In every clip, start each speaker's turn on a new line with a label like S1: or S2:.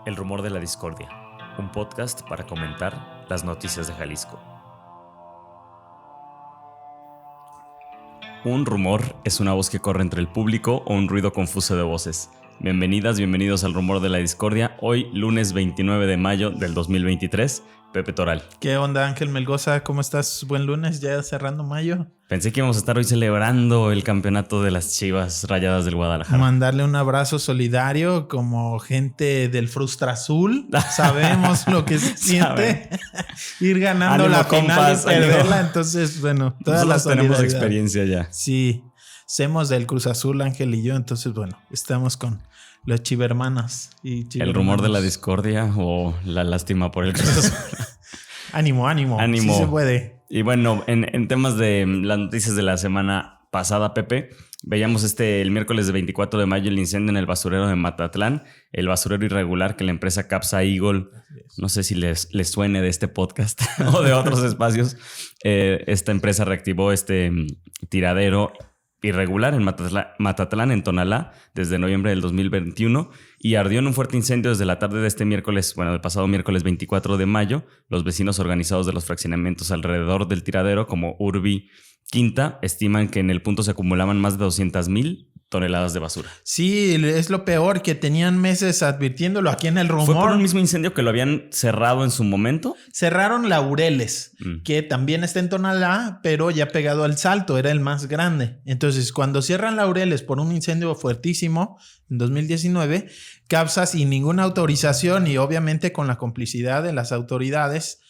S1: El rumor de la discordia, un podcast para comentar las noticias de Jalisco. Un rumor es una voz que corre entre el público o un ruido confuso de voces. Bienvenidas, bienvenidos al rumor de la discordia. Hoy, lunes 29 de mayo del 2023, Pepe Toral.
S2: ¿Qué onda, Ángel Melgoza? ¿Cómo estás? Buen lunes, ya cerrando mayo.
S1: Pensé que íbamos a estar hoy celebrando el campeonato de las Chivas Rayadas del Guadalajara.
S2: Mandarle un abrazo solidario como gente del Frustra Azul. Sabemos lo que se siente ir ganando
S1: ánimo,
S2: la
S1: compas,
S2: final y perderla.
S1: ánimo.
S2: Entonces, bueno, toda
S1: Nosotros
S2: la
S1: tenemos
S2: solidaridad.
S1: experiencia ya.
S2: Sí, somos del Cruz Azul, Ángel y yo. Entonces, bueno, estamos con los chivermanas y
S1: El rumor de la discordia o la lástima por el Cruz Azul.
S2: Ánimo. Sí se puede.
S1: Y bueno, en temas de las noticias de la semana pasada, Pepe, veíamos el miércoles 24 de mayo el incendio en el basurero de Matatlán, el basurero irregular que la empresa Capsa Eagle, no sé si les suene de este podcast o de otros espacios, esta empresa reactivó este tiradero irregular en Matatlán, en Tonalá, desde noviembre del 2021 y ardió en un fuerte incendio desde la tarde de este miércoles, del pasado miércoles 24 de mayo. Los vecinos organizados de los fraccionamientos alrededor del tiradero, como Urbi Quinta, estiman que en el punto se acumulaban más de 200,000 toneladas de basura.
S2: Sí, es lo peor, que tenían meses advirtiéndolo aquí en el rumor.
S1: ¿Fue por un mismo incendio que lo habían cerrado en su momento?
S2: Cerraron Laureles, que también está en Tonalá, pero ya pegado al Salto, era el más grande. Entonces, cuando cierran Laureles por un incendio fuertísimo en 2019, Capsa, sin ninguna autorización y obviamente con la complicidad de las autoridades,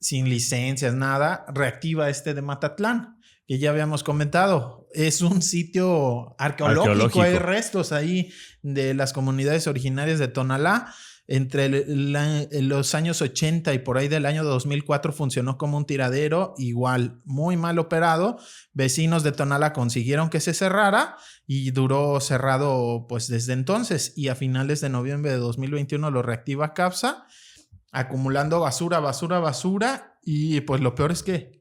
S2: sin licencias, nada, reactiva de Matatlán, que ya habíamos comentado. Es un sitio arqueológico. Hay restos ahí de las comunidades originarias de Tonalá. Entre los años 80 y por ahí del año 2004 funcionó como un tiradero, igual muy mal operado. Vecinos de Tonalá consiguieron que se cerrara y duró cerrado pues desde entonces. Y a finales de noviembre de 2021 lo reactiva Capsa, acumulando basura. Y pues lo peor es que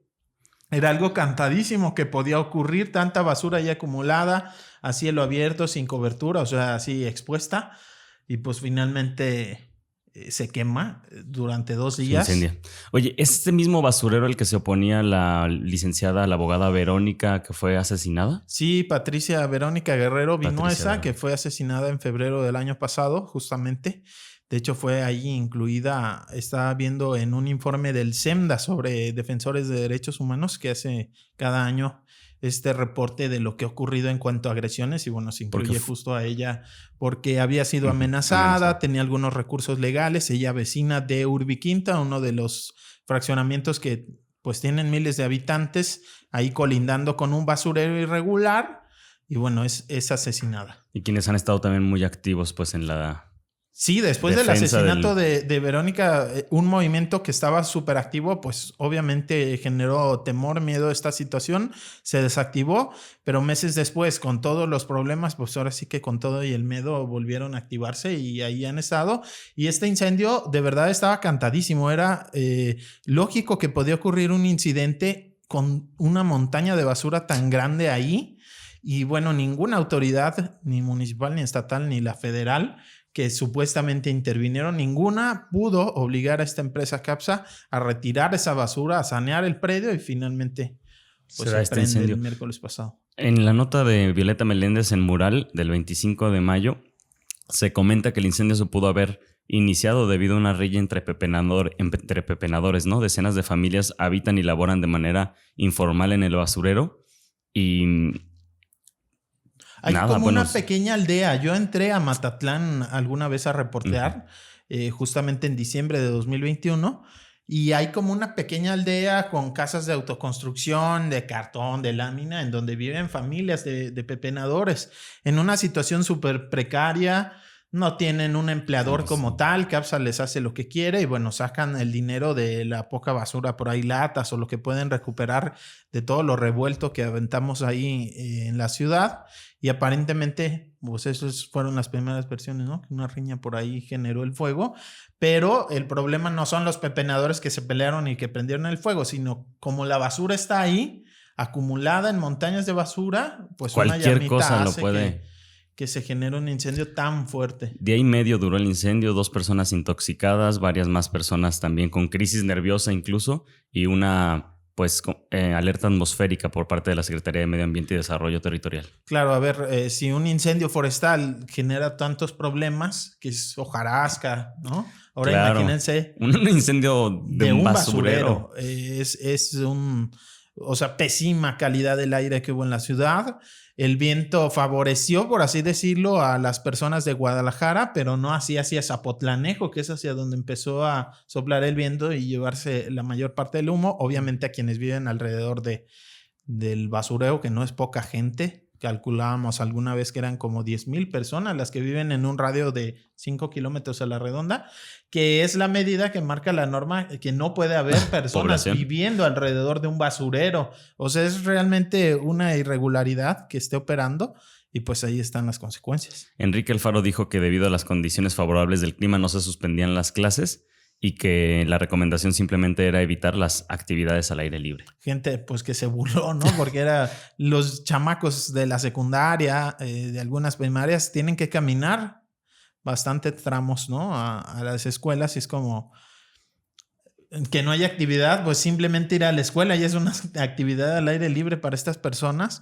S2: era algo cantadísimo que podía ocurrir, tanta basura ya acumulada a cielo abierto, sin cobertura, o sea, así expuesta. Y pues finalmente se quema durante 2 días.
S1: Se incendia. Oye, ¿es este mismo basurero el que se oponía a la licenciada, la abogada Verónica, que fue asesinada?
S2: Sí, Patricia Verónica Guerrero Vinuesa, que fue asesinada en febrero del año pasado, justamente. De hecho, fue ahí incluida, estaba viendo en un informe del SEMDA sobre defensores de derechos humanos que hace cada año este reporte de lo que ha ocurrido en cuanto a agresiones, y bueno, se incluye justo a ella porque había sido amenazada, tenía algunos recursos legales, ella vecina de Urbi Quinta, uno de los fraccionamientos que pues tienen miles de habitantes, ahí colindando con un basurero irregular, y bueno, es asesinada.
S1: Y quienes han estado también muy activos pues en la...
S2: Sí, después del asesinato de Verónica, un movimiento que estaba súper activo, pues obviamente generó temor, miedo a esta situación, se desactivó, pero meses después, con todos los problemas, pues ahora sí que con todo y el miedo volvieron a activarse y ahí han estado. Y este incendio de verdad estaba cantadísimo, era lógico que podía ocurrir un incidente con una montaña de basura tan grande ahí. Y bueno, ninguna autoridad, ni municipal, ni estatal, ni la federal, que supuestamente intervinieron, ninguna pudo obligar a esta empresa Capsa a retirar esa basura, a sanear el predio, y finalmente pues, se prende incendio el miércoles pasado.
S1: En la nota de Violeta Meléndez en Mural del 25 de mayo se comenta que el incendio se pudo haber iniciado debido a una riña entre pepenadores, ¿no? Decenas de familias habitan y laboran de manera informal en el basurero y...
S2: Hay una pequeña aldea. Yo entré a Matatlán alguna vez a reportear, justamente en diciembre de 2021, y hay como una pequeña aldea con casas de autoconstrucción, de cartón, de lámina, en donde viven familias de pepenadores en una situación súper precaria. No tienen un empleador como tal. Capsa les hace lo que quiere y bueno, sacan el dinero de la poca basura por ahí, latas o lo que pueden recuperar de todo lo revuelto que aventamos ahí en la ciudad. Y aparentemente, pues esas fueron las primeras versiones, ¿no? Que una riña por ahí generó el fuego. Pero el problema no son los pepenadores que se pelearon y que prendieron el fuego, sino como la basura está ahí, acumulada en montañas de basura, pues
S1: cualquier cosa lo puede...
S2: que se genere un incendio tan fuerte.
S1: Día y medio duró el incendio, 2 personas intoxicadas, varias más personas también con crisis nerviosa incluso, y una alerta atmosférica por parte de la Secretaría de Medio Ambiente y Desarrollo Territorial.
S2: Claro, a ver, si un incendio forestal genera tantos problemas, que es hojarasca, ¿no? Ahora
S1: claro,
S2: imagínense
S1: un incendio de un basurero.
S2: Es pésima calidad del aire que hubo en la ciudad. El viento favoreció, por así decirlo, a las personas de Guadalajara, pero no así hacia Zapotlanejo, que es hacia donde empezó a soplar el viento y llevarse la mayor parte del humo. Obviamente a quienes viven alrededor del basurero, que no es poca gente. Calculábamos alguna vez que eran como 10,000 personas las que viven en un radio de 5 kilómetros a la redonda, que es la medida que marca la norma, que no puede haber personas viviendo alrededor de un basurero. O sea, es realmente una irregularidad que esté operando y pues ahí están las consecuencias.
S1: Enrique Alfaro dijo que debido a las condiciones favorables del clima no se suspendían las clases y que la recomendación simplemente era evitar las actividades al aire libre.
S2: Gente pues que se burló, ¿no? Porque los chamacos de la secundaria, de algunas primarias, tienen que caminar bastante tramos, ¿no? A las escuelas y es como que no haya actividad, pues simplemente ir a la escuela ya es una actividad al aire libre para estas personas.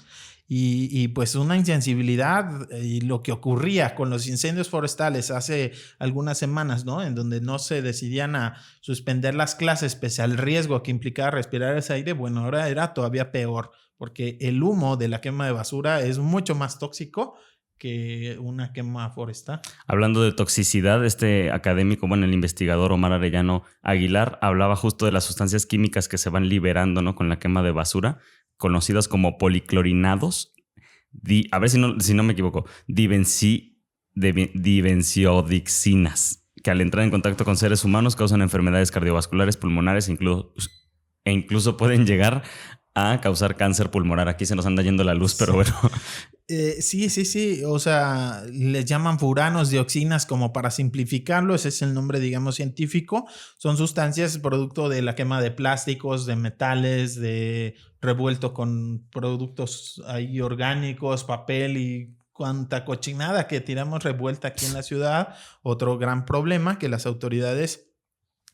S2: Y pues una insensibilidad y lo que ocurría con los incendios forestales hace algunas semanas, ¿no? En donde no se decidían a suspender las clases pese al riesgo que implicaba respirar ese aire, bueno, ahora era todavía peor porque el humo de la quema de basura es mucho más tóxico que una quema forestal.
S1: Hablando de toxicidad, este académico, el investigador Omar Arellano Aguilar hablaba justo de las sustancias químicas que se van liberando, ¿no? Con la quema de basura, conocidas como policlorinados, a ver si no me equivoco, dibenziodixinas, que al entrar en contacto con seres humanos causan enfermedades cardiovasculares, pulmonares e incluso pueden llegar a causar cáncer pulmonar. Aquí se nos anda yendo la luz, pero bueno.
S2: Sí. O sea, les llaman furanos, dioxinas, como para simplificarlo. Ese es el nombre, digamos, científico. Son sustancias producto de la quema de plásticos, de metales, de revuelto con productos ahí orgánicos, papel y cuanta cochinada que tiramos revuelta aquí en la ciudad. Otro gran problema que las autoridades,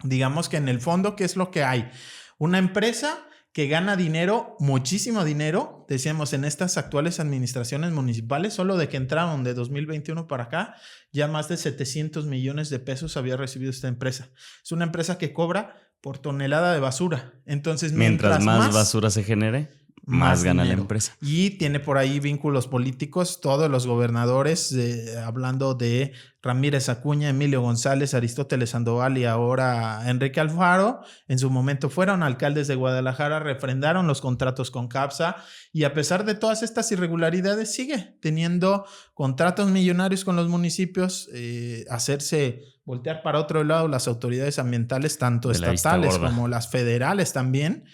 S2: digamos que en el fondo, ¿qué es lo que hay? Una empresa que gana dinero, muchísimo dinero, decíamos, en estas actuales administraciones municipales, solo de que entraron de 2021 para acá, ya más de 700 millones de pesos había recibido esta empresa. Es una empresa que cobra por tonelada de basura. Entonces,
S1: mientras más basura se genere, más gana la empresa.
S2: Y tiene por ahí vínculos políticos. Todos los gobernadores, hablando de Ramírez Acuña, Emilio González, Aristóteles Sandoval y ahora Enrique Alfaro, en su momento fueron alcaldes de Guadalajara, refrendaron los contratos con CAPSA y a pesar de todas estas irregularidades sigue teniendo contratos millonarios con los municipios, hacerse voltear para otro lado las autoridades ambientales, tanto estatales como las federales también.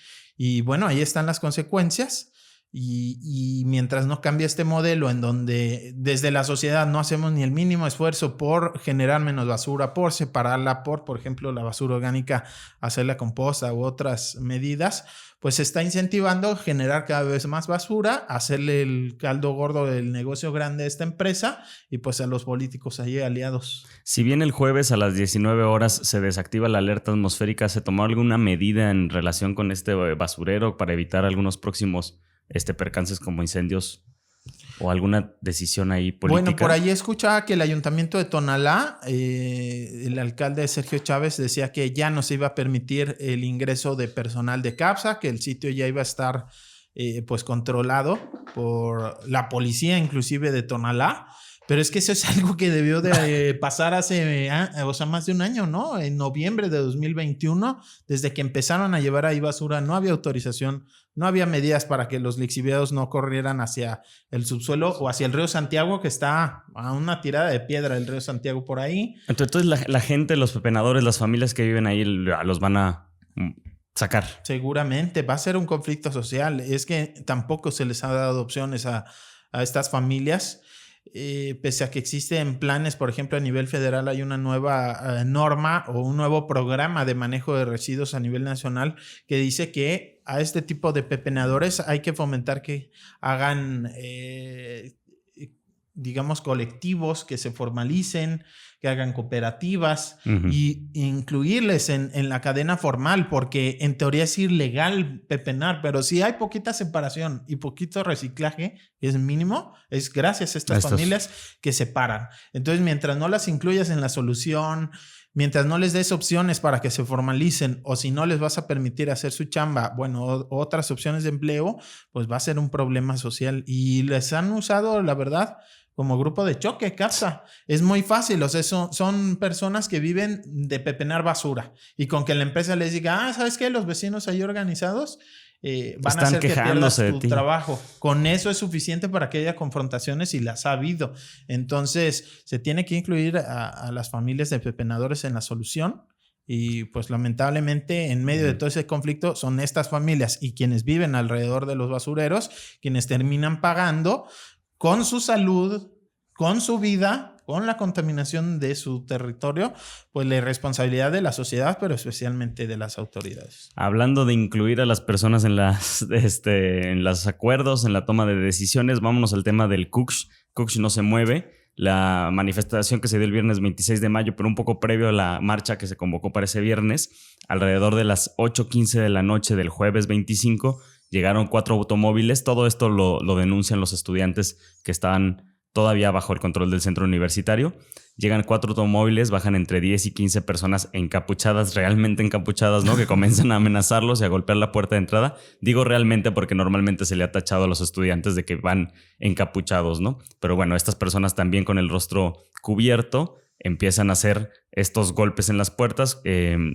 S2: Y bueno, ahí están las consecuencias y mientras no cambie este modelo en donde desde la sociedad no hacemos ni el mínimo esfuerzo por generar menos basura, por separarla, por ejemplo, la basura orgánica, hacerla composta u otras medidas, pues se está incentivando generar cada vez más basura, hacerle el caldo gordo del negocio grande a esta empresa y pues a los políticos ahí aliados.
S1: Si bien el jueves a las 19 horas se desactiva la alerta atmosférica, ¿se tomó alguna medida en relación con este basurero para evitar algunos próximos percances como incendios o alguna decisión ahí política?
S2: Bueno, por ahí escuchaba que el ayuntamiento de Tonalá, el alcalde Sergio Chávez decía que ya no se iba a permitir el ingreso de personal de CAPSA, que el sitio ya iba a estar pues controlado por la policía inclusive de Tonalá. Pero es que eso es algo que debió de pasar hace, más de un año, ¿no? En noviembre de 2021, desde que empezaron a llevar ahí basura, no había autorización, no había medidas para que los lixiviados no corrieran hacia el subsuelo o hacia el río Santiago, que está a una tirada de piedra el río Santiago por ahí.
S1: Entonces la gente, los pepenadores, las familias que viven ahí los van a sacar.
S2: Seguramente va a ser un conflicto social. Es que tampoco se les ha dado opciones a estas familias. Pese a que existen planes, por ejemplo, a nivel federal hay una nueva norma o un nuevo programa de manejo de residuos a nivel nacional que dice que a este tipo de pepenadores hay que fomentar que hagan digamos, colectivos que se formalicen, que hagan cooperativas y incluirles en la cadena formal, porque en teoría es ilegal pepenar, pero si hay poquita separación y poquito reciclaje, que es mínimo, es gracias a estas familias que separan. Entonces, mientras no las incluyas en la solución, mientras no les des opciones para que se formalicen, o si no les vas a permitir hacer su chamba, bueno, otras opciones de empleo, pues va a ser un problema social. Y les han usado, la verdad, como grupo de choque, CAPSA. Es muy fácil, o sea, son personas que viven de pepenar basura. Y con que la empresa les diga, ¿sabes qué? Los vecinos ahí organizados van a hacer que pierdas tu trabajo. Con eso es suficiente para que haya confrontaciones y las ha habido. Entonces, se tiene que incluir a las familias de pepenadores en la solución. Y pues lamentablemente en medio de todo ese conflicto son estas familias y quienes viven alrededor de los basureros quienes terminan pagando con su salud, con su vida, con la contaminación de su territorio, pues la irresponsabilidad de la sociedad, pero especialmente de las autoridades.
S1: Hablando de incluir a las personas en los acuerdos, en la toma de decisiones, vámonos al tema del CUCH. CUCH no se mueve. La manifestación que se dio el viernes 26 de mayo, pero un poco previo a la marcha que se convocó para ese viernes, alrededor de las 8:15 de la noche del jueves 25, llegaron 4 automóviles. Todo esto lo denuncian los estudiantes que estaban todavía bajo el control del centro universitario. Llegan 4 automóviles, bajan entre 10 y 15 personas encapuchadas, realmente encapuchadas, ¿no? Que comienzan a amenazarlos y a golpear la puerta de entrada. Digo realmente porque normalmente se le ha tachado a los estudiantes de que van encapuchados, ¿no? Pero bueno, estas personas también con el rostro cubierto empiezan a hacer estos golpes en las puertas.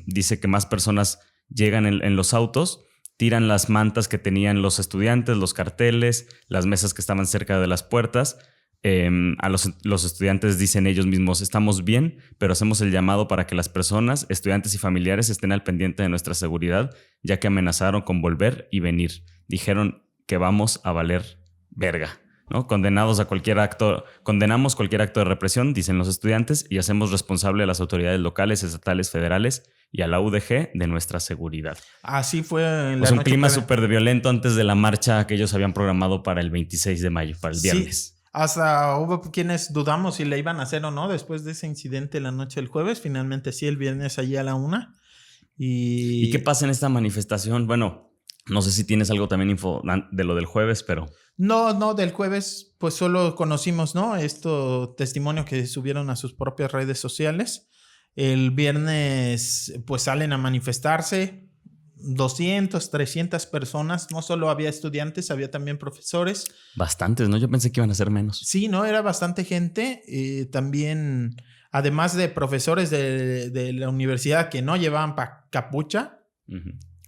S1: Dice que más personas llegan en los autos, tiran las mantas que tenían los estudiantes, los carteles, las mesas que estaban cerca de las puertas. A los estudiantes dicen ellos mismos, estamos bien, pero hacemos el llamado para que las personas, estudiantes y familiares estén al pendiente de nuestra seguridad, ya que amenazaron con volver y venir. Dijeron que vamos a valer verga, ¿no? Condenamos cualquier acto de represión, dicen los estudiantes, y hacemos responsable a las autoridades locales, estatales, federales y a la UDG de nuestra seguridad.
S2: Así fue en
S1: pues un clima súper violento antes de la marcha que ellos habían programado para el 26 de mayo, para el viernes.
S2: Sí. Hasta hubo quienes dudamos si le iban a hacer o no después de ese incidente la noche del jueves. Finalmente sí, el viernes allí a la 1:00.
S1: ¿Y qué pasa en esta manifestación? Bueno, no sé si tienes algo también info de lo del jueves, pero...
S2: No, del jueves pues solo conocimos, ¿no? Testimonio que subieron a sus propias redes sociales. El viernes pues salen a manifestarse 200, 300 personas. No solo había estudiantes, había también profesores.
S1: Bastantes, ¿no? Yo pensé que iban a ser menos.
S2: Sí, ¿no? Era bastante gente. También, además de profesores de la universidad que no llevaban capucha.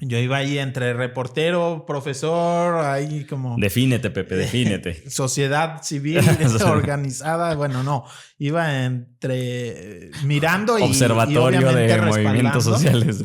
S2: Yo iba ahí entre reportero, profesor, ahí como...
S1: Defínete, Pepe, defínete.
S2: Sociedad civil organizada. Bueno, no. Iba entre mirando y
S1: observatorio de movimientos sociales.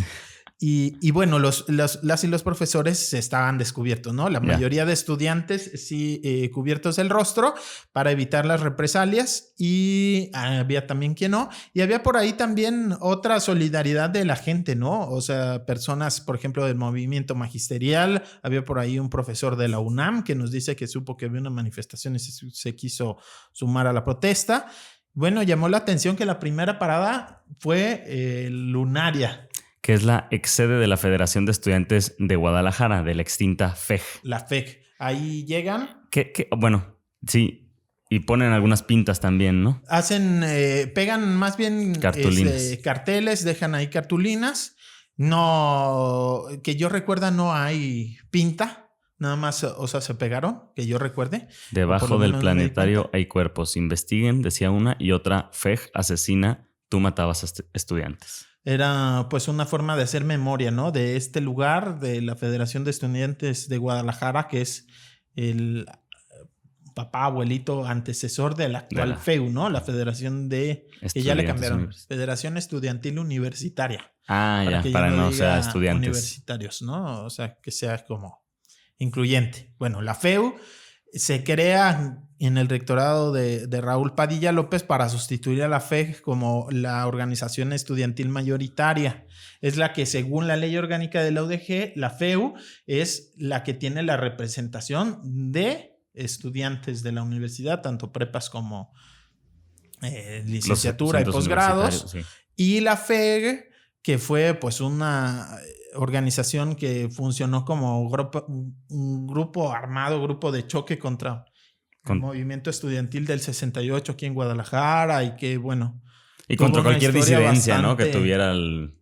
S2: Y bueno, las y los profesores estaban descubiertos, ¿no? La mayoría de estudiantes sí cubiertos el rostro para evitar las represalias, y había también quien no. Y había por ahí también otra solidaridad de la gente, ¿no? O sea, personas, por ejemplo, del movimiento magisterial. Había por ahí un profesor de la UNAM que nos dice que supo que había una manifestación y se quiso sumar a la protesta. Bueno, llamó la atención que la primera parada fue Lunaria,
S1: que es la ex sede de la Federación de Estudiantes de Guadalajara, de la extinta FEG.
S2: La FEG. Ahí llegan.
S1: Bueno, sí. Y ponen algunas pintas también, ¿no?
S2: Pegan más bien carteles, dejan ahí cartulinas. No, que yo recuerda, no hay pinta. Nada más, o sea, se pegaron, que yo recuerde.
S1: Debajo del planetario hay cuerpos. Investiguen, decía una, y otra, FEG asesina, tú matabas a estudiantes.
S2: Era pues una forma de hacer memoria, ¿no? De este lugar, de la Federación de Estudiantes de Guadalajara, que es el papá, abuelito, antecesor de la actual FEU, ¿no? La Federación de... que ya le cambiaron. Federación Estudiantil Universitaria.
S1: Para no sea estudiantes.
S2: Universitarios, ¿no? O sea, que sea como incluyente. Bueno, la FEU se crea en el rectorado de Raúl Padilla López para sustituir a la FEG como la organización estudiantil mayoritaria. Es la que, según la ley orgánica de la UDG, la FEU es la que tiene la representación de estudiantes de la universidad, tanto prepas como licenciatura y posgrados. Sí. Y la FEG, que fue pues una organización que funcionó como un grupo armado, grupo de choque contra el movimiento estudiantil del 68 aquí en Guadalajara y que, bueno...
S1: Y contra cualquier disidencia, ¿no? Que tuviera el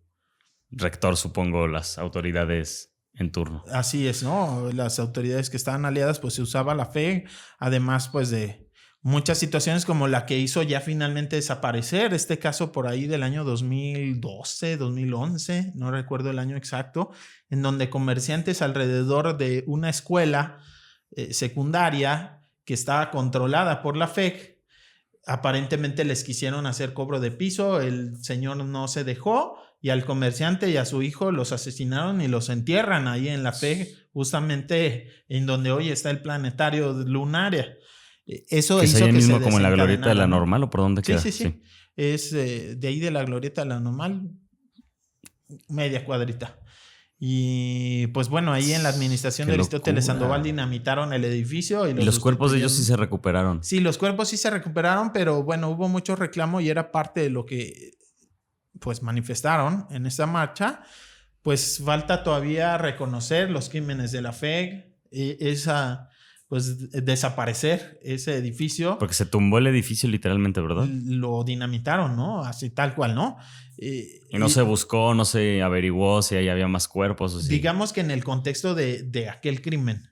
S1: rector, supongo, las autoridades en turno.
S2: Así es, ¿no? Las autoridades que estaban aliadas, pues se usaba la FEG, además, pues de muchas situaciones como la que hizo ya finalmente desaparecer, este caso por ahí del año 2012, 2011, no recuerdo el año exacto, en donde comerciantes alrededor de una escuela secundaria que estaba controlada por la FEG, aparentemente les quisieron hacer cobro de piso, el señor no se dejó y al comerciante y a su hijo los asesinaron y los entierran ahí en la FEG, justamente en donde hoy está el planetario lunar. Eso
S1: que
S2: hizo
S1: que
S2: mismo
S1: se como en la glorieta de la Normal, ¿o por dónde queda?
S2: Sí. Es de ahí de la glorieta de la Normal, media cuadrita. Y pues bueno, ahí en la administración de Aristóteles Sandoval dinamitaron el edificio.
S1: Y los cuerpos de ellos sí se recuperaron.
S2: Sí, los cuerpos sí se recuperaron, pero bueno, hubo mucho reclamo y era parte de lo que pues manifestaron en esta marcha. Pues falta todavía reconocer los crímenes de la FEG, pues desaparecer ese edificio.
S1: Porque se tumbó el edificio literalmente, ¿verdad?
S2: Lo dinamitaron, ¿no? Así tal cual, ¿no?
S1: Y no se buscó, no se averiguó si ahí había más cuerpos. O si...
S2: Digamos que en el contexto de aquel crimen,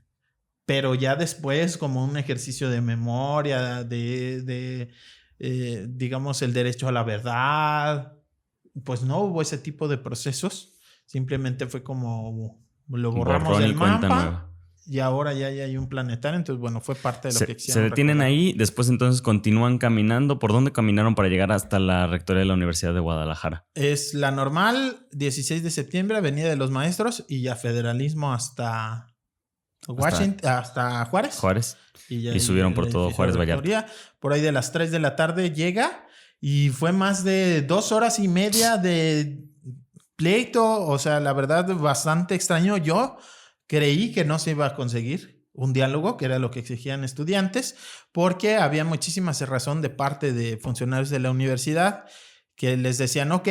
S2: pero ya después como un ejercicio de memoria, digamos, el derecho a la verdad, pues no hubo ese tipo de procesos. Simplemente fue como lo borramos del mapa. Y ahora ya hay un planetario, entonces bueno, fue parte de lo que quisieron.
S1: Se detienen ahí, después entonces continúan caminando. ¿Por dónde caminaron para llegar hasta la rectoría de la Universidad de Guadalajara?
S2: Es la Normal, 16 de septiembre, Avenida de los Maestros, y ya Federalismo hasta Washington, hasta Juárez.
S1: Juárez. Y subieron por todo Juárez Vallarta.
S2: Por ahí de las 3 de la tarde llega y fue más de 2 horas y media de pleito. O sea, la verdad, bastante extraño. Yo creí que no se iba a conseguir un diálogo, que era lo que exigían estudiantes, porque había muchísima cerrazón de parte de funcionarios de la universidad que les decían, ok,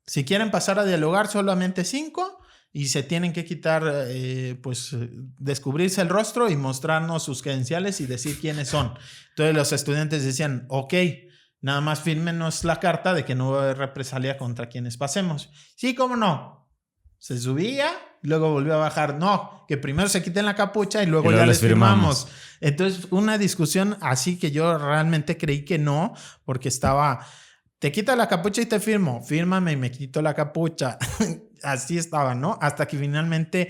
S2: si quieren pasar a dialogar solamente 5 y se tienen que quitar, pues descubrirse el rostro y mostrarnos sus credenciales y decir quiénes son. Entonces los estudiantes decían, ok, nada más fírmenos la carta de que no va a haber represalia contra quienes pasemos. Sí, cómo no. Se subía, luego volvió a bajar. No, que primero se quiten la capucha y luego ya les firmamos. Entonces, una discusión así que yo realmente creí que no, porque estaba, te quita la capucha y te firmo. Fírmame y me quito la capucha. Así estaba, ¿no? Hasta que finalmente,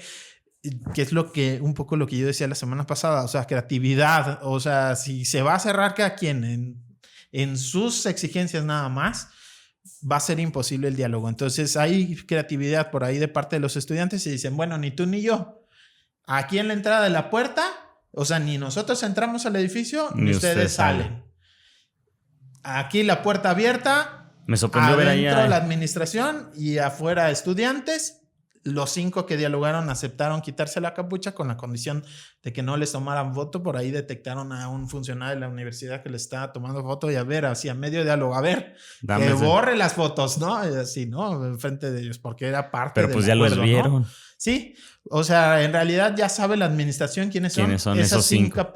S2: que es un poco lo que yo decía la semana pasada, o sea, creatividad. O sea, si se va a cerrar cada quien en sus exigencias nada más, va a ser imposible el diálogo. Entonces hay creatividad por ahí de parte de los estudiantes y dicen, bueno, ni tú ni yo. Aquí en la entrada de la puerta, o sea, ni nosotros entramos al edificio, ni ustedes salen. Aquí la puerta abierta.
S1: Me sorprendió ver ahí
S2: adentro la administración y afuera estudiantes. Los 5 que dialogaron aceptaron quitarse la capucha con la condición de que no les tomaran foto. Por ahí detectaron a un funcionario de la universidad que le estaba tomando foto y a ver, así a medio diálogo, a ver, que borre las fotos, ¿no? Y así, ¿no? Enfrente de ellos, porque era parte
S1: del acuerdo. Pero pues ya los vieron.
S2: ¿No? Sí, o sea, en realidad ya sabe la administración quiénes son.
S1: Esas 5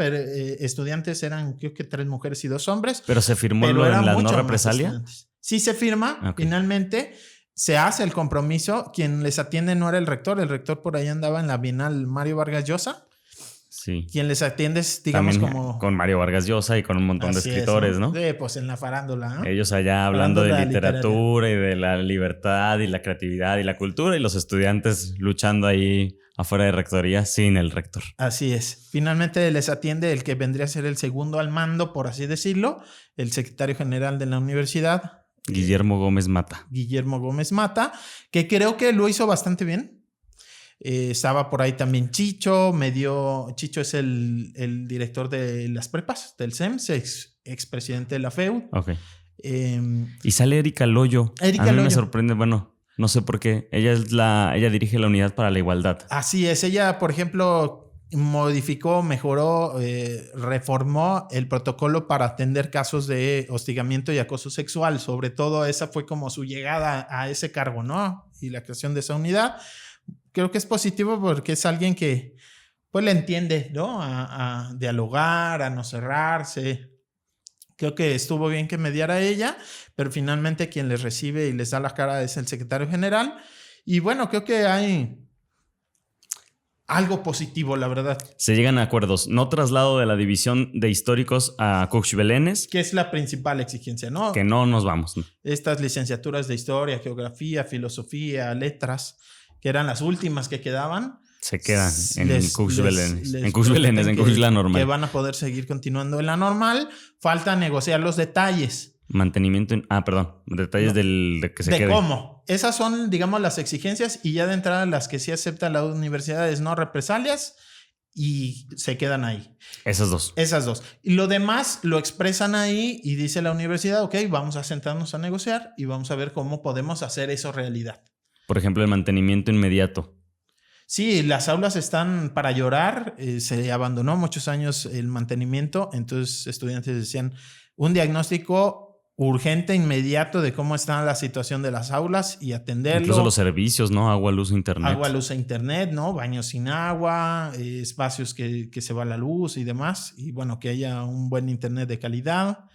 S2: estudiantes eran, creo que 3 mujeres y 2 hombres.
S1: Pero se firmó en la no represalia.
S2: Sí se firma, finalmente. Se hace el compromiso. Quien les atiende no era el rector. El rector por ahí andaba en la Bienal Mario Vargas Llosa.
S1: Sí.
S2: Quien les atiende es, digamos,
S1: también
S2: como...
S1: con Mario Vargas Llosa y con un montón de escritores, ¿no?
S2: Sí, pues en la farándula, ¿no?
S1: Ellos allá hablando de literatura y de la libertad y la creatividad y la cultura, y los estudiantes luchando ahí afuera de rectoría sin el rector.
S2: Así es. Finalmente les atiende el que vendría a ser el segundo al mando, por así decirlo, el secretario general de la universidad,
S1: Guillermo Gómez Mata.
S2: Guillermo Gómez Mata, que creo que lo hizo bastante bien. Estaba por ahí también Chicho. Chicho es el director de las prepas del CEMS, expresidente de la FEU.
S1: Ok. Y sale Erika Loyo. A mí me sorprende, bueno, no sé por qué. Ella dirige la Unidad para la Igualdad.
S2: Así es. Ella, por ejemplo, modificó, mejoró, reformó el protocolo para atender casos de hostigamiento y acoso sexual. Sobre todo esa fue como su llegada a ese cargo, ¿no? Y la creación de esa unidad. Creo que es positivo porque es alguien que pues le entiende, ¿no? A dialogar, a no cerrarse. Creo que estuvo bien que mediara ella, pero finalmente quien les recibe y les da la cara es el secretario general. Y bueno, creo que hay algo positivo, la verdad.
S1: Se llegan a acuerdos. No traslado de la división de históricos a Cuxbelénes.
S2: Que es la principal exigencia, ¿no?
S1: Que no nos vamos.
S2: Estas licenciaturas de historia, geografía, filosofía, letras, que eran las últimas que quedaban.
S1: Se quedan en Cuxbelénes. En Cuxbelénes, en Cuxla normal.
S2: Que van a poder seguir continuando en la normal. Falta negociar los detalles.
S1: Mantenimiento, detalles de que se quede.
S2: De cómo. Esas son, digamos, las exigencias y ya de entrada las que sí acepta la universidad es no represalias y se quedan ahí.
S1: Esas dos.
S2: Y lo demás lo expresan ahí y dice la universidad, ok, vamos a sentarnos a negociar y vamos a ver cómo podemos hacer eso realidad.
S1: Por ejemplo, el mantenimiento inmediato.
S2: Sí, las aulas están para llorar. Se abandonó muchos años el mantenimiento. Entonces estudiantes decían un diagnóstico urgente, inmediato de cómo está la situación de las aulas y atenderlo.
S1: Incluso los servicios, ¿no? Agua, luz, internet.
S2: Agua, luz e internet, ¿no? Baños sin agua, espacios que se va la luz y demás. Y bueno, que haya un buen internet de calidad.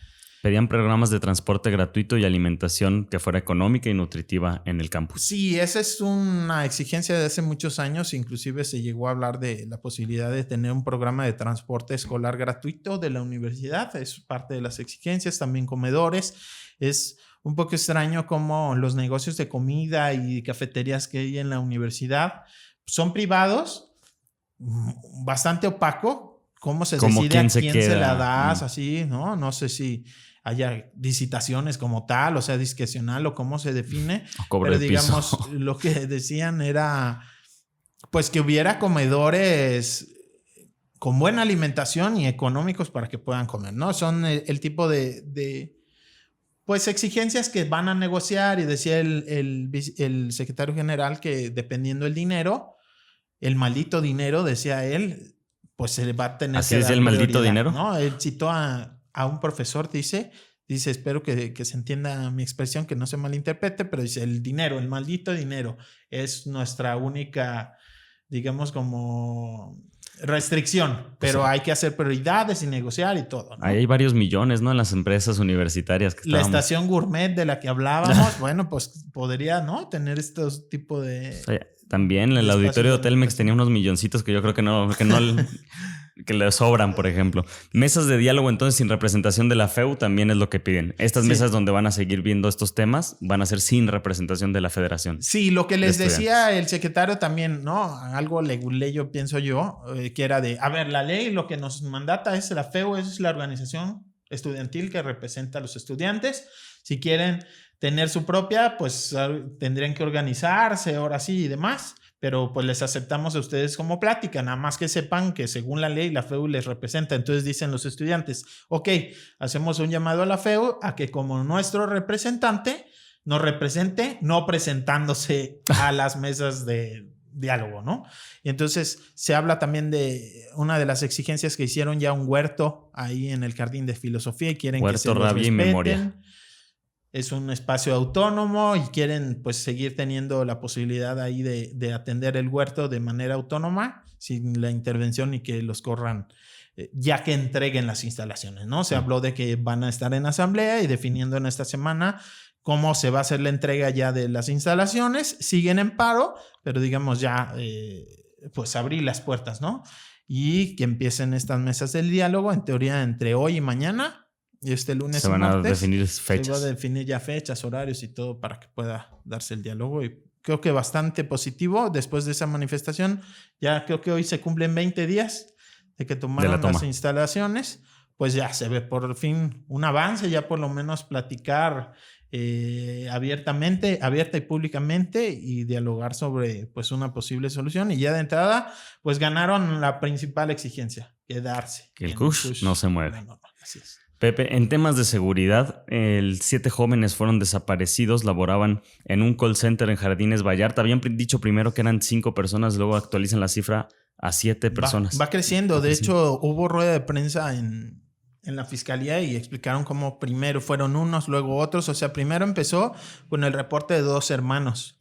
S1: Pedían programas de transporte gratuito y alimentación que fuera económica y nutritiva en el campus.
S2: Sí, esa es una exigencia de hace muchos años. Inclusive se llegó a hablar de la posibilidad de tener un programa de transporte escolar gratuito de la universidad. Es parte de las exigencias. También comedores. Es un poco extraño cómo los negocios de comida y cafeterías que hay en la universidad son privados, bastante opaco. ¿Cómo se decide a quién se la das? Así, ¿no? No sé si haya licitaciones como tal, o sea, discrecional o cómo se define. Pero digamos, lo que decían era pues que hubiera comedores con buena alimentación y económicos para que puedan comer, ¿no? Son el tipo de pues exigencias que van a negociar y decía el secretario general que dependiendo del dinero, el maldito dinero, decía él, pues se le va a tener
S1: ¿así
S2: que
S1: es
S2: dar
S1: el maldito
S2: prioridad,
S1: dinero?
S2: ¿no? Él citó a un profesor, dice, espero que se entienda mi expresión, que no se malinterprete, pero dice, el dinero, el maldito dinero es nuestra única, digamos, como restricción, pero hay que hacer prioridades y negociar y todo, ¿no?
S1: Ahí hay varios millones, ¿no? En las empresas universitarias.
S2: La estación gourmet de la que hablábamos, bueno, pues podría, ¿no? Tener estos tipos de...
S1: O sea, también el auditorio de Telmex tenía unos milloncitos que yo creo que no que le sobran, por ejemplo. Mesas de diálogo entonces sin representación de la FEU también es lo que piden. Estas mesas donde van a seguir viendo estos temas van a ser sin representación de la federación.
S2: Sí, lo que les decía el secretario también, ¿no? Algo leguleyo, pienso yo, que era de, a ver, la ley lo que nos mandata es la FEU, es la organización estudiantil que representa a los estudiantes. Si quieren tener su propia, pues tendrían que organizarse ahora sí y demás, pero pues les aceptamos a ustedes como plática, nada más que sepan que según la ley la FEU les representa. Entonces dicen los estudiantes, ok, hacemos un llamado a la FEU a que como nuestro representante nos represente, no presentándose a las mesas de diálogo, ¿no? Y entonces se habla también de una de las exigencias que hicieron ya un huerto ahí en el Jardín de Filosofía y quieren
S1: huerto,
S2: que se les
S1: rabia y memoria.
S2: Es un espacio autónomo y quieren pues seguir teniendo la posibilidad ahí de atender el huerto de manera autónoma sin la intervención y que los corran ya que entreguen las instalaciones, ¿no? Se habló de que van a estar en asamblea y definiendo en esta semana cómo se va a hacer la entrega ya de las instalaciones. Siguen en paro, pero digamos ya pues abrir las puertas, ¿no? Y que empiecen estas mesas del diálogo, en teoría entre hoy y mañana. Y este lunes
S1: se van a definir fechas.
S2: Se va a definir ya fechas, horarios y todo para que pueda darse el diálogo. Y creo que bastante positivo después de esa manifestación. Ya creo que hoy se cumplen 20 días de que tomaron las instalaciones. Pues ya se ve por fin un avance, ya por lo menos platicar abierta y públicamente y dialogar sobre pues una posible solución. Y ya de entrada pues ganaron la principal exigencia, quedarse.
S1: Que el CUSH no se mueve.
S2: No, así es.
S1: Pepe, en temas de seguridad, 7 jóvenes fueron desaparecidos, laboraban en un call center en Jardines Vallarta. Habían dicho primero que eran 5 personas, luego actualizan la cifra a 7 personas.
S2: Va creciendo. De hecho, hubo rueda de prensa en la fiscalía y explicaron cómo primero fueron unos, luego otros. O sea, primero empezó con el reporte de 2 hermanos.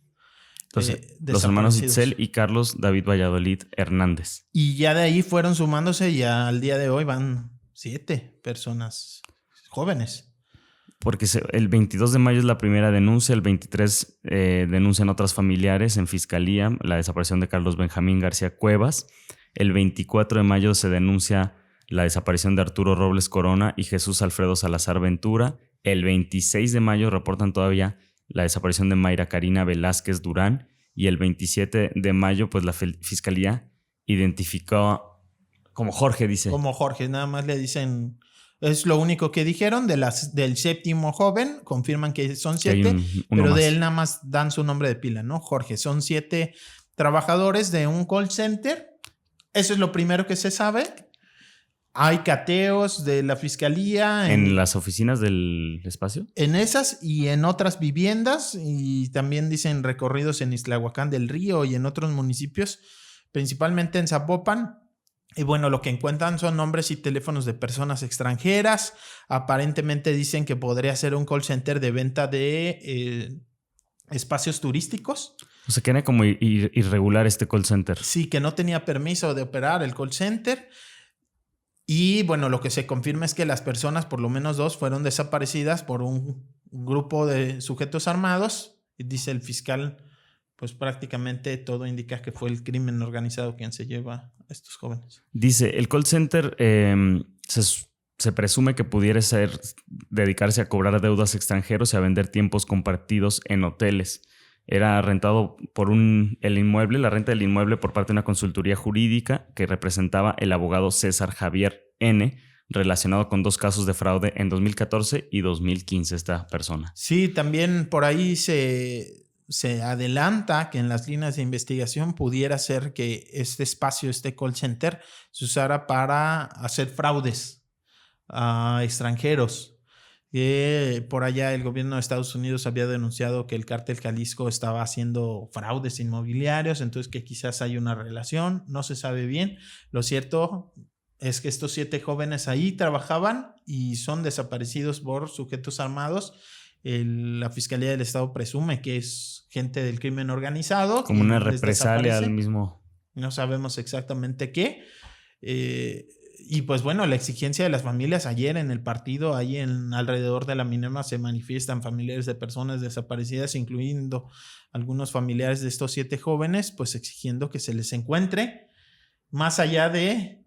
S1: Entonces, los hermanos Itzel y Carlos David Valladolid Hernández.
S2: Y ya de ahí fueron sumándose y al día de hoy van 7 personas jóvenes.
S1: Porque el 22 de mayo es la primera denuncia, el 23 denuncian otras familiares en fiscalía la desaparición de Carlos Benjamín García Cuevas. El 24 de mayo se denuncia la desaparición de Arturo Robles Corona y Jesús Alfredo Salazar Ventura. El 26 de mayo reportan todavía la desaparición de Mayra Karina Velázquez Durán, y el 27 de mayo pues la fiscalía identificó como Jorge, dice.
S2: Como Jorge, nada más le dicen, es lo único que dijeron del 7º joven, confirman que son 7, pero más. De él nada más dan su nombre de pila, ¿no? Jorge, son 7 trabajadores de un call center, eso es lo primero que se sabe. Hay cateos de la fiscalía.
S1: ¿En las oficinas del espacio?
S2: En esas y en otras viviendas. Y también dicen recorridos en Ixtlahuacán del Río y en otros municipios, principalmente en Zapopan. Y bueno, lo que encuentran son nombres y teléfonos de personas extranjeras. Aparentemente dicen que podría ser un call center de venta de espacios turísticos.
S1: O sea, que era como irregular este call center.
S2: Sí, que no tenía permiso de operar el call center. Y bueno, lo que se confirma es que las personas, por lo menos 2, fueron desaparecidas por un grupo de sujetos armados. Y dice el fiscal, pues prácticamente todo indica que fue el crimen organizado quien se lleva a estos jóvenes.
S1: Dice, el call center se presume que pudiera dedicarse a cobrar deudas extranjeros y a vender tiempos compartidos en hoteles. Era rentado por el inmueble, la renta del inmueble por parte de una consultoría jurídica que representaba el abogado César Javier N., relacionado con 2 casos de fraude en 2014 y 2015 esta persona.
S2: Sí, también por ahí se adelanta que en las líneas de investigación pudiera ser que este espacio, este call center, se usara para hacer fraudes a extranjeros. Por allá el gobierno de Estados Unidos había denunciado que el cártel Jalisco estaba haciendo fraudes inmobiliarios, entonces que quizás hay una relación, no se sabe bien. Lo cierto es que estos 7 jóvenes ahí trabajaban y son desaparecidos por sujetos armados. La Fiscalía del Estado presume que es gente del crimen organizado.
S1: Como una represalia al mismo.
S2: No sabemos exactamente qué. Y pues bueno, la exigencia de las familias ayer en el partido, ahí alrededor de la Minerva se manifiestan familiares de personas desaparecidas, incluyendo algunos familiares de estos 7 jóvenes, pues exigiendo que se les encuentre, más allá de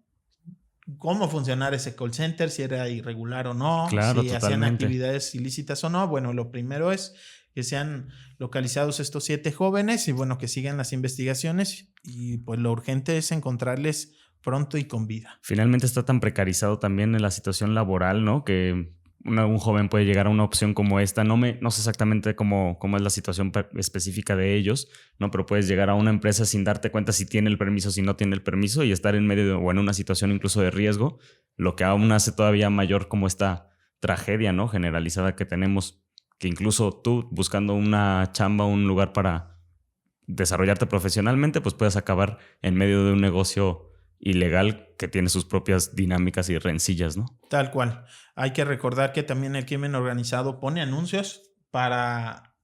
S2: cómo funcionara ese call center, si era irregular o no,
S1: claro,
S2: si
S1: totalmente
S2: hacían actividades ilícitas o no. Bueno, lo primero es que sean localizados estos 7 jóvenes y bueno, que sigan las investigaciones y pues lo urgente es encontrarles pronto y con vida.
S1: Finalmente está tan precarizado también en la situación laboral, ¿no? Que un joven puede llegar a una opción como esta. No sé exactamente cómo es la situación específica de ellos, ¿no? Pero puedes llegar a una empresa sin darte cuenta si tiene el permiso, si no tiene el permiso y estar en medio o en una situación incluso de riesgo, lo que aún hace todavía mayor como esta tragedia, ¿no? Generalizada que tenemos, que incluso tú buscando una chamba, un lugar para desarrollarte profesionalmente, pues puedes acabar en medio de un negocio ilegal que tiene sus propias dinámicas y rencillas, ¿no?
S2: Tal cual. Hay que recordar que también el crimen organizado pone anuncios para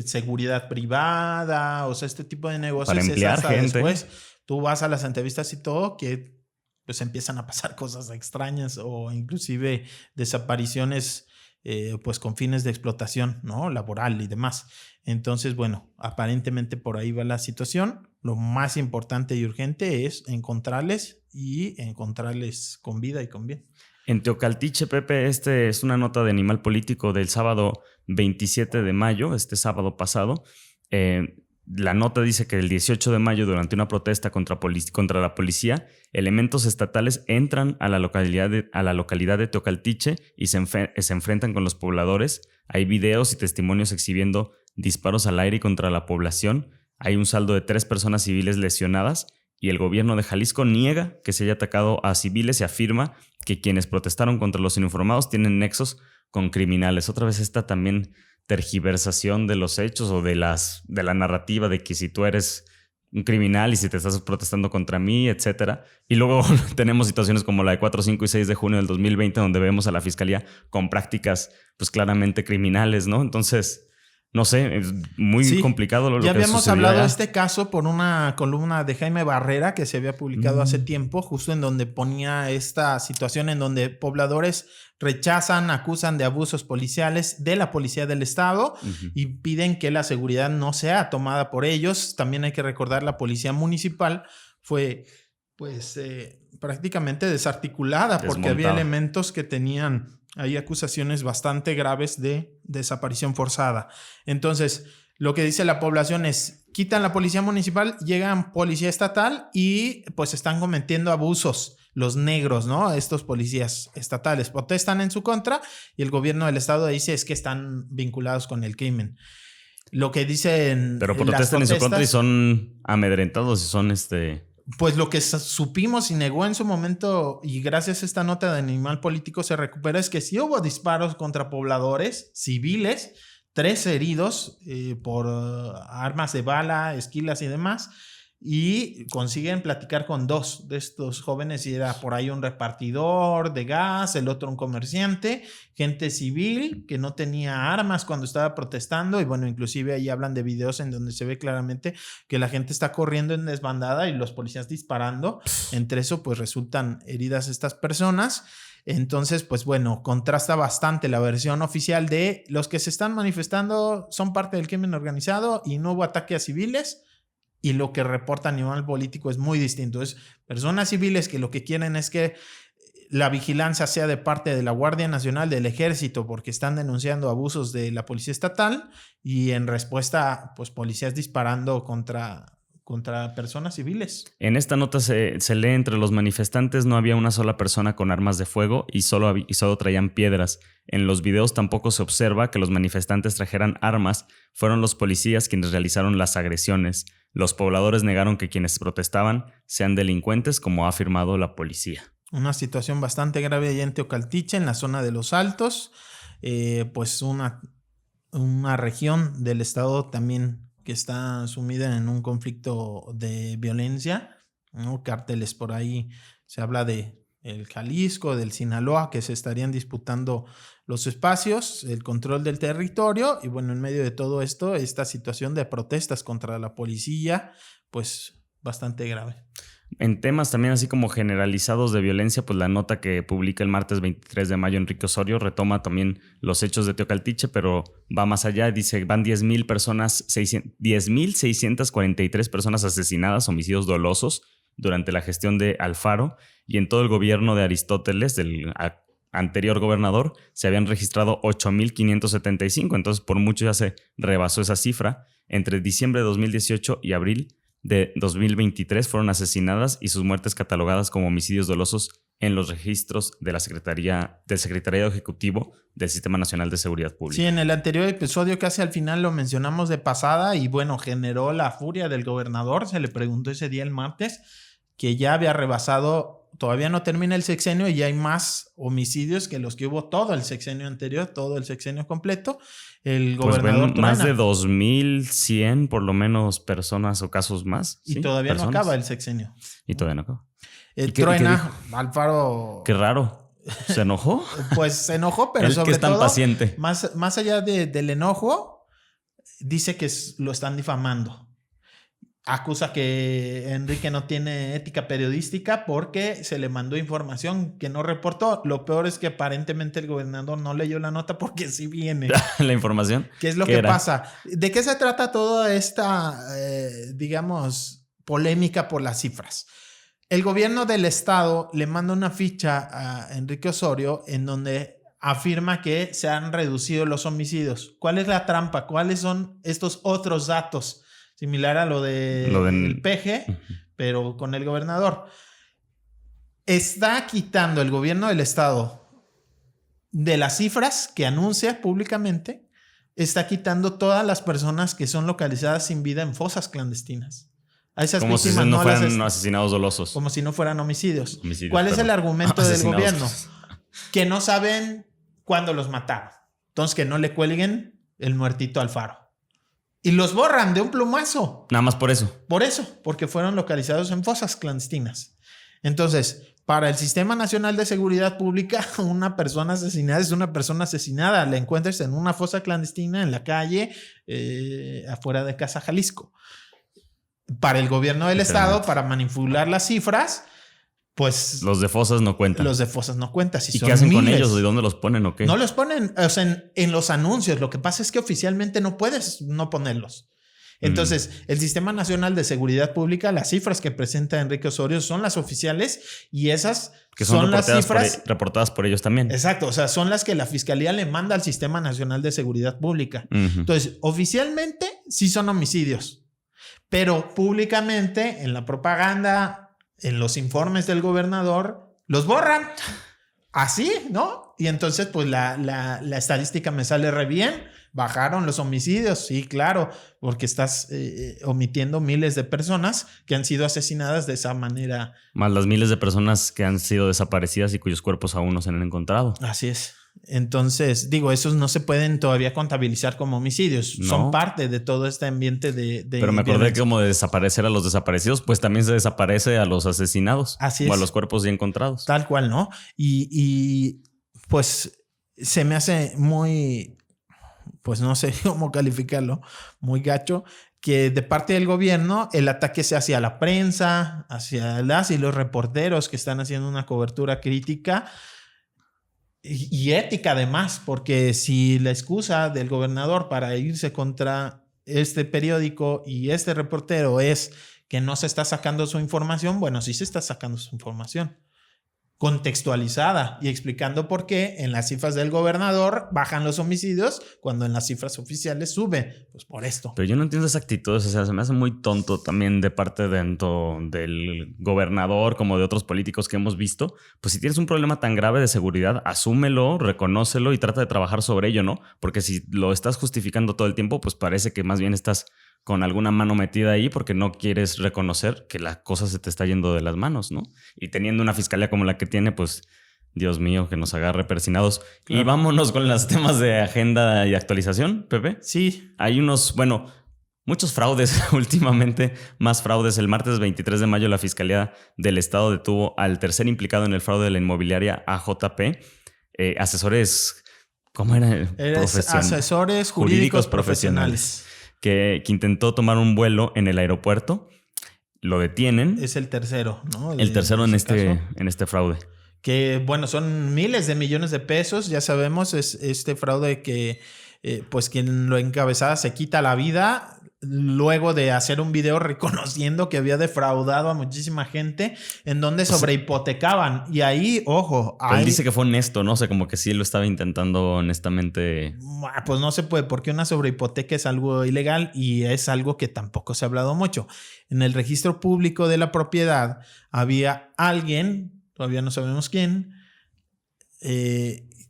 S2: seguridad privada, o sea, este tipo de negocios.
S1: Para emplear gente.
S2: Después tú vas a las entrevistas y todo, que pues empiezan a pasar cosas extrañas o inclusive desapariciones pues con fines de explotación, ¿no? Laboral y demás. Entonces, bueno, aparentemente por ahí va la situación. Lo más importante y urgente es encontrarles con vida y con bien.
S1: En Teocaltiche, Pepe, es una nota de Animal Político del sábado 27 de mayo, este sábado pasado. La nota dice que el 18 de mayo, durante una protesta contra la policía, elementos estatales entran a la localidad de Teocaltiche y se enfrentan con los pobladores. Hay videos y testimonios exhibiendo disparos al aire y contra la población. Hay un saldo de 3 personas civiles lesionadas y el gobierno de Jalisco niega que se haya atacado a civiles y afirma que quienes protestaron contra los uniformados tienen nexos con criminales. Otra vez esta también tergiversación de los hechos o de la narrativa de que si tú eres un criminal y si te estás protestando contra mí, etcétera. Y luego tenemos situaciones como la de 4, 5 y 6 de junio del 2020 donde vemos a la fiscalía con prácticas pues claramente criminales, ¿no? Entonces, no sé, es muy complicado lo que sucedió. Ya
S2: habíamos hablado de este caso por una columna de Jaime Barrera que se había publicado hace tiempo, justo en donde ponía esta situación en donde pobladores rechazan, acusan de abusos policiales de la policía del estado y piden que la seguridad no sea tomada por ellos. También hay que recordar la policía municipal fue pues prácticamente desarticulada porque había elementos que tenían hay acusaciones bastante graves de desaparición forzada. Entonces, lo que dice la población es, quitan la policía municipal, llegan policía estatal y pues están cometiendo abusos. Los negros, ¿no? Estos policías estatales protestan en su contra y el gobierno del estado dice es que están vinculados con el crimen. Lo que dicen...
S1: Pero protestan en su contra y son amedrentados y son
S2: Pues lo que supimos y negó en su momento, y gracias a esta nota de Animal Político se recupera, es que sí hubo disparos contra pobladores civiles, 3 heridos por armas de bala, esquilas y demás, y consiguen platicar con 2 de estos jóvenes, y era por ahí un repartidor de gas, el otro un comerciante, gente civil que no tenía armas cuando estaba protestando, y bueno, inclusive ahí hablan de videos en donde se ve claramente que la gente está corriendo en desbandada y los policías disparando. Entre eso pues resultan heridas estas personas. Entonces, pues bueno, contrasta bastante la versión oficial de los que se están manifestando son parte del crimen organizado y no hubo ataque a civiles, y lo que reporta Animal Político es muy distinto. Es personas civiles que lo que quieren es que la vigilancia sea de parte de la Guardia Nacional, del Ejército, porque están denunciando abusos de la policía estatal, y en respuesta, pues policías disparando contra personas civiles.
S1: En esta nota se lee entre los manifestantes no había una sola persona con armas de fuego y solo traían piedras. En los videos tampoco se observa que los manifestantes trajeran armas. Fueron los policías quienes realizaron las agresiones. Los pobladores negaron que quienes protestaban sean delincuentes, como ha afirmado la policía.
S2: Una situación bastante grave allá en Teocaltiche, en la zona de Los Altos. Pues una región del estado también que está sumida en un conflicto de violencia, ¿no? Cárteles por ahí, se habla de el Jalisco, del Sinaloa, que se estarían disputando los espacios, el control del territorio, y bueno, en medio de todo esto, esta situación de protestas contra la policía, pues bastante grave.
S1: En temas también así como generalizados de violencia, pues la nota que publica el martes 23 de mayo Enrique Osorio retoma también los hechos de Teocaltiche, pero va más allá. Dice, van 10,643 personas asesinadas, homicidios dolosos durante la gestión de Alfaro, y en todo el gobierno de Aristóteles, del anterior gobernador, se habían registrado 8,575. Entonces, por mucho ya se rebasó esa cifra. Entre diciembre de 2018 y abril de 2023 fueron asesinadas y sus muertes catalogadas como homicidios dolosos en los registros de la del Secretariado Ejecutivo del Sistema Nacional de Seguridad Pública.
S2: Sí, en el anterior episodio casi al final lo mencionamos de pasada y bueno, generó la furia del gobernador. Se le preguntó ese día el martes que ya había rebasado, todavía no termina el sexenio y ya hay más homicidios que los que hubo todo el sexenio anterior, todo el sexenio completo. El gobernador
S1: pues más de 2,100 por lo menos personas o casos más.
S2: Y ¿sí? Todavía personas. No acaba el sexenio.
S1: Y todavía no acaba.
S2: Truena, Alfaro...
S1: Qué raro. ¿Se enojó?
S2: Pues se enojó, pero sobre
S1: que es tan
S2: todo,
S1: paciente.
S2: Más allá del enojo, dice que lo están difamando. Acusa que Enrique no tiene ética periodística porque se le mandó información que no reportó. Lo peor es que aparentemente el gobernador no leyó la nota porque sí viene.
S1: ¿La información?
S2: ¿Qué es lo que pasa? ¿De qué se trata toda esta, digamos, polémica por las cifras? El gobierno del estado le manda una ficha a Enrique Osorio en donde afirma que se han reducido los homicidios. ¿Cuál es la trampa? ¿Cuáles son estos otros datos? Similar a lo del PG, pero con el gobernador. Está quitando el gobierno del estado de las cifras que anuncia públicamente, está quitando todas las personas que son localizadas sin vida en fosas clandestinas. A esas
S1: como
S2: víctimas
S1: si no fueran asesinados dolosos.
S2: Como si no fueran homicidios. ¿Cuál es el argumento del gobierno? Que no saben cuándo los mataron. Entonces, que no le cuelguen el muertito al faro. Y los borran de un plumazo.
S1: Nada más por eso.
S2: Por eso, porque fueron localizados en fosas clandestinas. Entonces, para el Sistema Nacional de Seguridad Pública, una persona asesinada es una persona asesinada. La encuentres en una fosa clandestina en la calle, afuera de Casa Jalisco. Para el gobierno del estado, para manipular las cifras, pues...
S1: Los de fosas no cuentan.
S2: Los de fosas no cuentan.
S1: Si ¿y qué hacen con ellos? ¿De dónde los ponen o qué?
S2: No los ponen, o sea, en los anuncios. Lo que pasa es que oficialmente no puedes no ponerlos. Entonces, el Sistema Nacional de Seguridad Pública, las cifras que presenta Enrique Osorio son las oficiales y esas
S1: que son
S2: las cifras
S1: reportadas por ellos también.
S2: Exacto, o sea, son las que la Fiscalía le manda al Sistema Nacional de Seguridad Pública. Entonces, oficialmente sí son homicidios, pero públicamente en la propaganda, en los informes del gobernador, los borran. Así, ¿no? Y entonces, pues la estadística me sale re bien. Bajaron los homicidios, sí, claro, porque estás omitiendo miles de personas que han sido asesinadas de esa manera.
S1: Más las miles de personas que han sido desaparecidas y cuyos cuerpos aún no se han encontrado.
S2: Así es. Entonces, digo, esos no se pueden todavía contabilizar como homicidios. No. Son parte de todo este ambiente de
S1: Pero me acordé que como de desaparecer a los desaparecidos, pues también se desaparece a los asesinados.
S2: Así es.
S1: O a los cuerpos ya encontrados.
S2: Tal cual, ¿no? Y pues se me hace muy... pues no sé cómo calificarlo, muy gacho, que de parte del gobierno el ataque sea hacia la prensa, hacia las y los reporteros que están haciendo una cobertura crítica y ética además, porque si la excusa del gobernador para irse contra este periódico y este reportero es que no se está sacando su información, bueno, sí se está sacando su información. Contextualizada y explicando por qué en las cifras del gobernador bajan los homicidios cuando en las cifras oficiales sube. Pues por esto.
S1: Pero yo no entiendo esa actitud. O sea, se me hace muy tonto también de parte tanto del gobernador como de otros políticos que hemos visto. Pues si tienes un problema tan grave de seguridad, asúmelo, reconócelo y trata de trabajar sobre ello, ¿no? Porque si lo estás justificando todo el tiempo, pues parece que más bien estás con alguna mano metida ahí porque no quieres reconocer que la cosa se te está yendo de las manos, ¿no? Y teniendo una fiscalía como la que tiene, pues, Dios mío, que nos agarre persinados. Claro. Y vámonos con los temas de agenda y actualización, Pepe.
S2: Sí.
S1: Hay muchos fraudes últimamente, más fraudes. El martes 23 de mayo la Fiscalía del Estado detuvo al tercer implicado en el fraude de la inmobiliaria AJP. Asesores, ¿cómo era?
S2: Asesores jurídicos profesionales.
S1: Que intentó tomar un vuelo en el aeropuerto, lo detienen.
S2: Es el tercero, ¿no?
S1: El tercero en este fraude.
S2: Que, bueno, son miles de millones de pesos, ya sabemos, es este fraude que, pues, quien lo encabezaba se quita la vida luego de hacer un video reconociendo que había defraudado a muchísima gente en donde sobrehipotecaban. Y ahí, ojo...
S1: Él dice que fue honesto, ¿no? O sea, como que sí lo estaba intentando honestamente...
S2: Pues no se puede, porque una sobrehipoteca es algo ilegal y es algo que tampoco se ha hablado mucho. En el registro público de la propiedad había alguien, todavía no sabemos quién,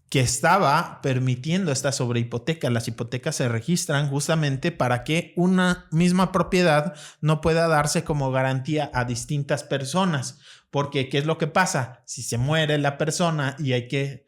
S2: que estaba permitiendo esta sobrehipoteca. Las hipotecas se registran justamente para que una misma propiedad no pueda darse como garantía a distintas personas. Porque, ¿qué es lo que pasa? Si se muere la persona y hay que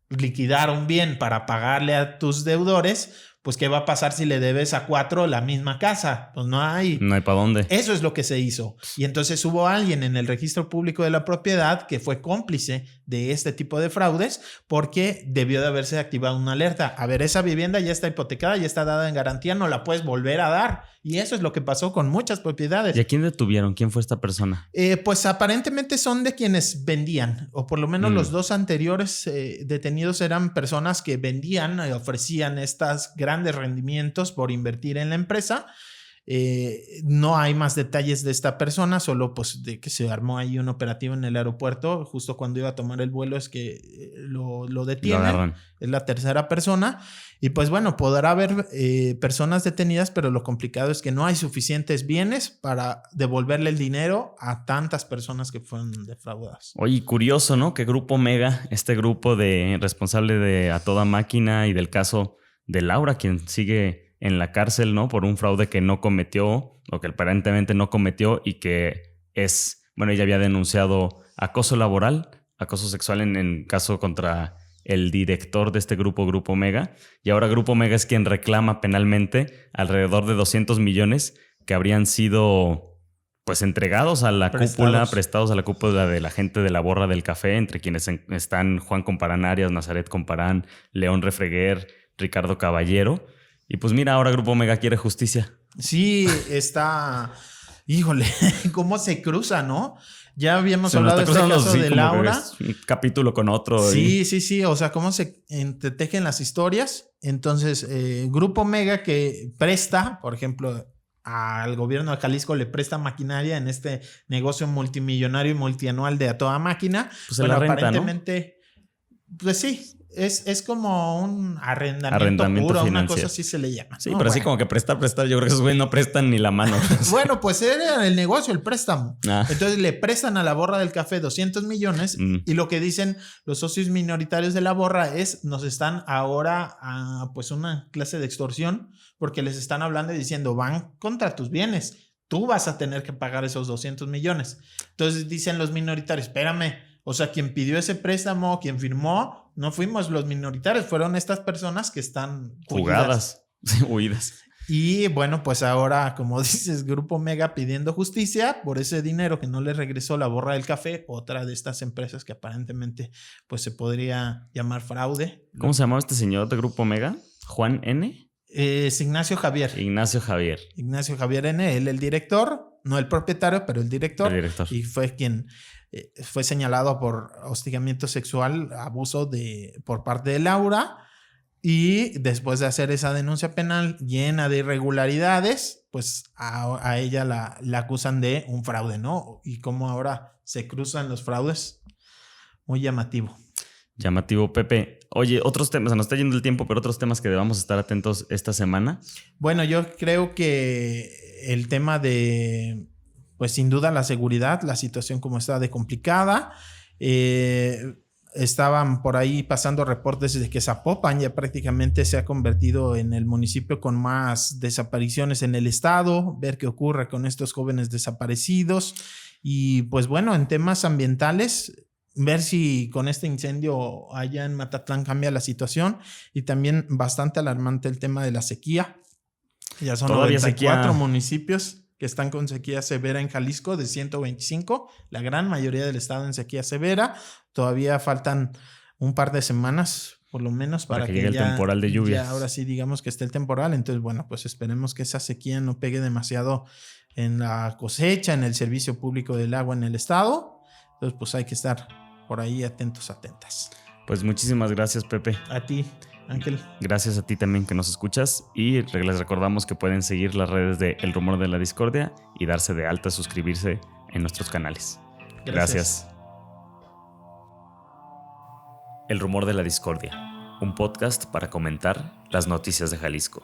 S2: liquidar un bien para pagarle a tus deudores, pues ¿qué va a pasar si le debes a 4 la misma casa? Pues no hay.
S1: No hay para dónde.
S2: Eso es lo que se hizo. Y entonces hubo alguien en el registro público de la propiedad que fue cómplice de este tipo de fraudes porque debió de haberse activado una alerta. A ver, esa vivienda ya está hipotecada, ya está dada en garantía, no la puedes volver a dar. Y eso es lo que pasó con muchas propiedades.
S1: ¿Y a quién detuvieron? ¿Quién fue esta persona?
S2: Pues aparentemente son de quienes vendían, o por lo menos los dos anteriores detenidos eran personas que vendían y ofrecían estas grandes rendimientos por invertir en la empresa. No hay más detalles de esta persona, solo pues de que se armó ahí un operativo en el aeropuerto justo cuando iba a tomar el vuelo es que lo detienen. Es la tercera persona y pues bueno, podrá haber personas detenidas, pero lo complicado es que no hay suficientes bienes para devolverle el dinero a tantas personas que fueron defraudadas.
S1: Oye, curioso, ¿no? Que Grupo Mega, este grupo responsable de A Toda Máquina y del caso de Laura, quien sigue en la cárcel, ¿no? Por un fraude que no cometió o que aparentemente no cometió y que es, bueno, ella había denunciado acoso laboral, acoso sexual en caso contra el director de este Grupo Mega. Y ahora Grupo Mega es quien reclama penalmente alrededor de 200 millones que habrían sido pues entregados a la cúpula, prestados a la cúpula de la gente de la Borra del Café, entre quienes están Juan Comparán Arias, Nazaret Comparán, León Refreguer, Ricardo Caballero. Y pues mira, ahora Grupo Mega quiere justicia.
S2: Sí, está... Híjole, cómo se cruza, ¿no? Ya habíamos hablado de este caso de Laura.
S1: Un capítulo con otro.
S2: Sí. O sea, cómo se entretejen las historias. Entonces, Grupo Mega que presta, por ejemplo, al gobierno de Jalisco le presta maquinaria en este negocio multimillonario y multianual de a toda máquina.
S1: Pues bueno, renta,
S2: aparentemente, ¿no? Pues sí. Es como un arrendamiento puro, financiero. Una cosa así se le llama.
S1: Sí, ¿no? Pero así como que prestar, yo creo que esos güeyes no prestan ni la mano.
S2: Bueno, pues era el negocio, el préstamo. Entonces le prestan a la Borra del Café 200 millones y lo que dicen los socios minoritarios de la Borra es nos están ahora a pues una clase de extorsión porque les están hablando y diciendo van contra tus bienes. Tú vas a tener que pagar esos 200 millones. Entonces dicen los minoritarios, espérame. O sea, quien pidió ese préstamo, quien firmó, no fuimos los minoritarios, fueron estas personas que están
S1: huidas.
S2: Y bueno, pues ahora, como dices, Grupo Mega pidiendo justicia por ese dinero que no le regresó la Borra del Café, otra de estas empresas que aparentemente pues se podría llamar fraude.
S1: ¿Cómo se llamaba este señor de Grupo Mega? ¿Juan N?
S2: Es Ignacio Javier.
S1: Ignacio Javier
S2: N, él el director, no el propietario, pero el director. Y fue quien... fue señalado por hostigamiento sexual, abuso por parte de Laura y después de hacer esa denuncia penal llena de irregularidades, pues a ella la acusan de un fraude, ¿no? Y cómo ahora se cruzan los fraudes, muy llamativo.
S1: Llamativo, Pepe. Oye, otros temas, se nos está yendo el tiempo, pero otros temas que debamos estar atentos esta semana.
S2: Bueno, yo creo que el tema de... Pues sin duda la seguridad, la situación como está de complicada. Estaban por ahí pasando reportes de que Zapopan ya prácticamente se ha convertido en el municipio con más desapariciones en el estado, ver qué ocurre con estos jóvenes desaparecidos. Y pues bueno, en temas ambientales, ver si con este incendio allá en Matatlán cambia la situación. Y también bastante alarmante el tema de la sequía. Ya son 94 municipios que están con sequía severa en Jalisco de 125, la gran mayoría del estado en sequía severa. Todavía faltan un par de semanas, por lo menos, para que
S1: llegue el temporal de lluvias.
S2: Ya ahora sí digamos que esté el temporal. Entonces, bueno, pues esperemos que esa sequía no pegue demasiado en la cosecha, en el servicio público del agua en el estado. Entonces, pues hay que estar por ahí atentas.
S1: Pues muchísimas gracias, Pepe.
S2: A ti, Ángel.
S1: Gracias a ti también que nos escuchas y les recordamos que pueden seguir las redes de El Rumor de la Discordia y darse de alta, suscribirse en nuestros canales. Gracias. El Rumor de la Discordia, un podcast para comentar las noticias de Jalisco.